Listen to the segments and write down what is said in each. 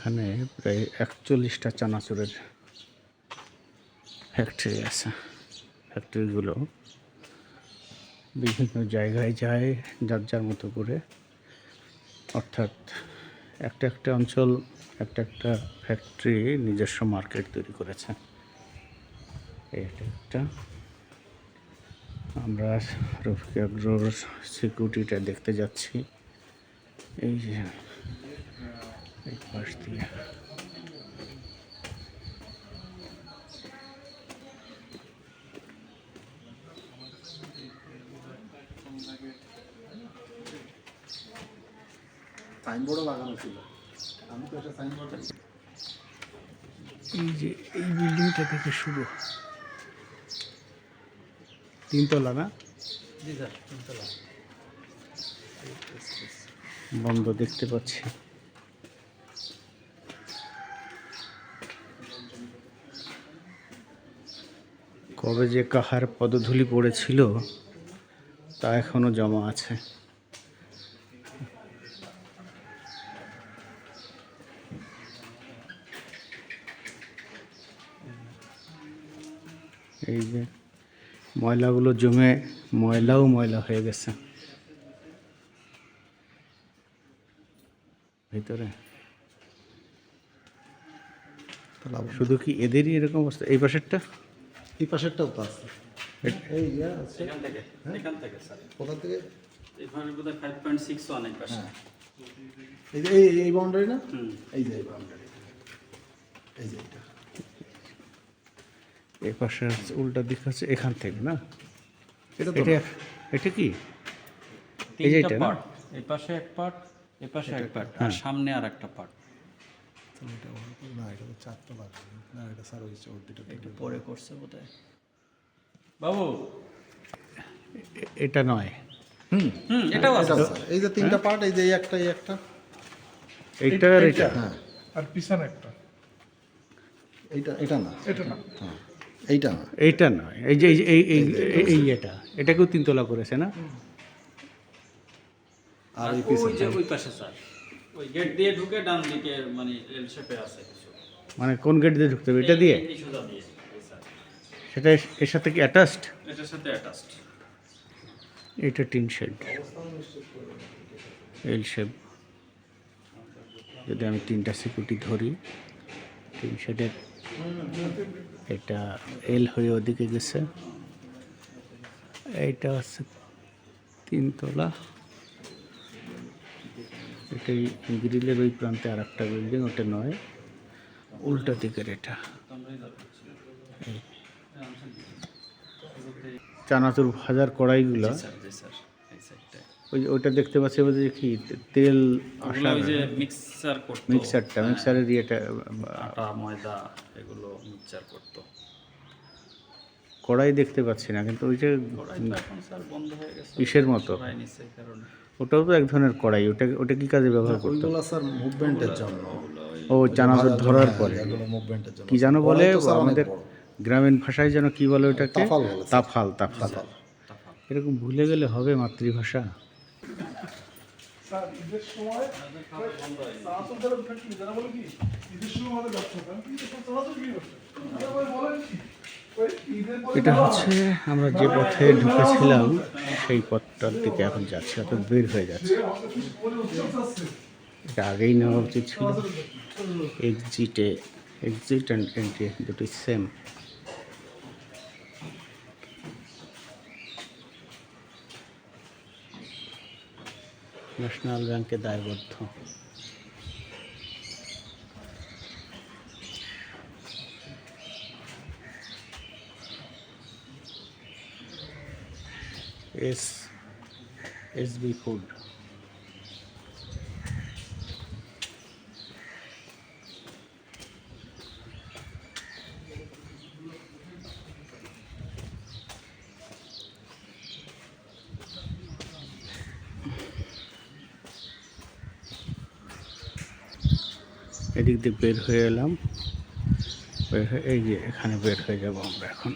এখানে প্রায় 41টা চানাচুরের ফ্যাক্টরি আছে। ফ্যাক্টরিগুলো বিভিন্ন জায়গায় যায় যার যার মতো করে, অর্থাৎ একটা একটা অঞ্চল একটা একটা ফ্যাক্টরি নিজস্ব মার্কেট তৈরি করেছে। এটা একটা, আমরা রফিক এগ্রোর সিকিউরিটিটা দেখতে যাচ্ছি। এই যে এই পাশ দিয়ে সাইনবোর্ডও লাগানো ছিল। আমি তো একটা সাইনবোর্ড, এই যে এই বিল্ডিংটা থেকে শুরু, তিনতলা না? জি স্যার, তিনতলা। বন্ধ দেখতে পাচ্ছি। কবে যে কাহার পদধূলি পড়েছিল তা এখনো জমা আছে। এই যে ময়লাগুলো জমে ময়লা হয়ে গেছে ভিতরে। শুধু কি এদেরই এরকম অবস্থা? এই পাশেরটা, এই পাশেরটাও তো আছে। এই আছে এখান থেকে স্যার, কোথা থেকে? এখানে বোধহয় 5.61 এই পাশে। হ্যাঁ, এই যে এই বাউন্ডারি না? এই যে এই বাউন্ডারি, এই যে এটা। এই পাশে উল্টা দিক আছে এখান থেকে না? এটা তো এটা এটা কি? এই যে এটা না? পার্ট, এই পাশে এক পার্ট, এই পাশে এক পার্ট, আর সামনে আর একটা পার্ট। এটা না, এটা তো চারতলা না, এটা স্যার ওই ওর দুটো একটু পরে করছে বোধহয়। বাবু, এটা নয়, এটাও আছে এটা স্যার। স্যার, এই যে তিনটা পার্ট, এই যে এই একটা, এই একটা, এইটা আর এটা। হ্যাঁ, আর পিছনে একটা, এইটা এটা না, এটা না, হ্যাঁ এইটা না, এইটা নয়, এই যে এই এটাকেও তিনতলা করেছে না? আর এই ওই পিছনে যে ওই পাশে স্যার, ওই গেট দিয়ে ঢুকে ডান দিকে মানে এল শেপে আছে কিছু। মানে কোন গেট দিয়ে ঢুকতে হবে? এটা দিয়ে? এই সোজা দিয়ে, এই স্যার। সেটা এর সাথে কি অ্যাটাচড? এটার সাথে অ্যাটাচড। এটা টিন শেড, এল শেপ। যদি আমি তিনটা সিকিউরিটি ধরি, টিন শেডের এটা এল হয়ে ওদিকে গেছে, এইটা আছে তিনতলা। এটাই গ্রিলের ওই প্রান্তে আর একটা বিল্ডিং, ওটা নয়, উল্টা দিকের এটা। এই চানাচুর ভাজার কড়াইগুলো, স্যার, জি স্যার, এই সাইডটায়। ওই ওইটা দেখতে পাচ্ছি বলতে যে কি তেল ওগুলো আসার ওই যে মিক্সার করতো, মিক্সারের ইয়েটা, আটা ময়দা এগুলো মিক্সচার করতো। কড়াই দেখতে পাচ্ছি না, কিন্তু ওই যে কড়াই তো এখন স্যার বন্ধ হয়ে গেছে। ইসের মতো, কড়াই নিচ্ছে এই কারণে। ওটাও তো এক ধরনের কড়াই। ওটা কি কাজে ব্যবহার করতো? ওইগুলো স্যার মুভমেন্টের জন্য, ও চানাচুর ধরার পরে এগুলো মুভমেন্টের জন্য। কি জানো বলে কড়াই তো স্যার অনেক আমাদের বড়। গ্রামীণ ভাষায় যেন কি বলে ওটাকে? তাফাল বলে স্যার। তাফাল। তাফাল। এরকম ভুলে গেলে হবে মাতৃভাষা? স্যার ঈদের সময় চানাচুর যারা ফ্যাক্টরি যারা বলে কি ঈদের সময় আমাদের ব্যবসা হবে, আমি কি চানাচুর কি করছে বলেন কি ওই ঈদের পরে এটা হচ্ছে আমরা যে পথে ঢুকেছিলাম সেই পথটার দিকে এখন যাচ্ছি, অর্থাৎ বের হয়ে যাচ্ছে। এটা আগেই নেওয়া উচিত ছিল। এক্সিট অ্যান্ড এন্ট্রি দুটি সেম। ন্যাশনাল ব্যাংকে দায়বদ্ধ। SB food. এদিক দিয়ে বের হয়ে এলাম, এই যে এখানে বের হয়ে যাব আমরা এখন।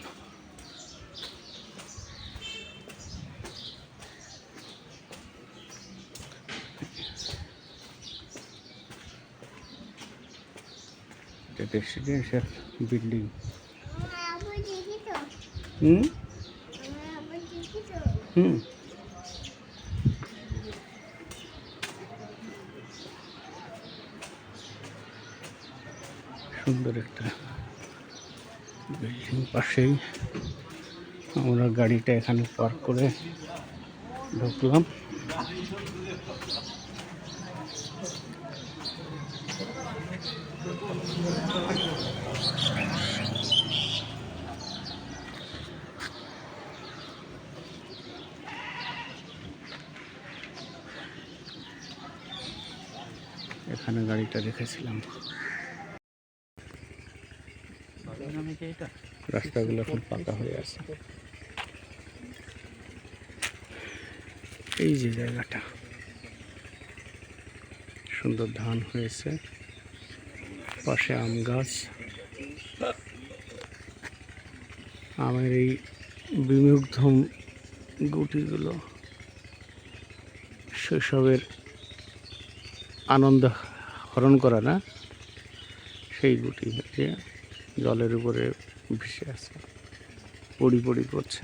এটা রেসিডেন্সিয়াল বিল্ডিং। আবার দেখি তো হুম আবার দেখি তো হুম সুন্দর একটা বিল্ডিং, পাশেই আমরা গাড়িটা এখানে পার্ক করে ঢুকলাম। এখানে গাড়িটা রেখেছিলাম। রাস্তাগুলো এখন পাকা হয়ে আছে। এই যে জায়গাটা সুন্দর ধান হয়েছে, পাশে আম গাছ। আমের এই বিমুগ্ধ গুটিগুলো শৈশবের আনন্দ হরণ করা না, সেই গুটি যে জলের উপরে ভেসে আছে, পড়ি পড়ি করছে।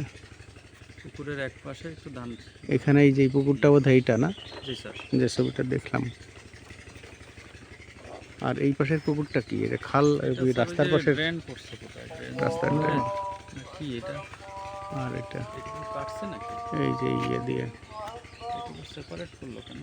পুকুরের এক পাশে একটু ধান। এখানে এই যে পুকুরটা বোধ হয় এইটা না, জি স্যার। যে ছবিটা দেখলাম। আর এই পাশের পুকুরটা কি? এটা খাল, ওই রাস্তার পাশে ড্রেন পড়ছে কোথায়? রাস্তার ড্রেন। কি এটা? আর এটা এটা কি কাটছে নাকি? এই যে ইয়ে দিয়ে এটা সেপারেট করলো কেন?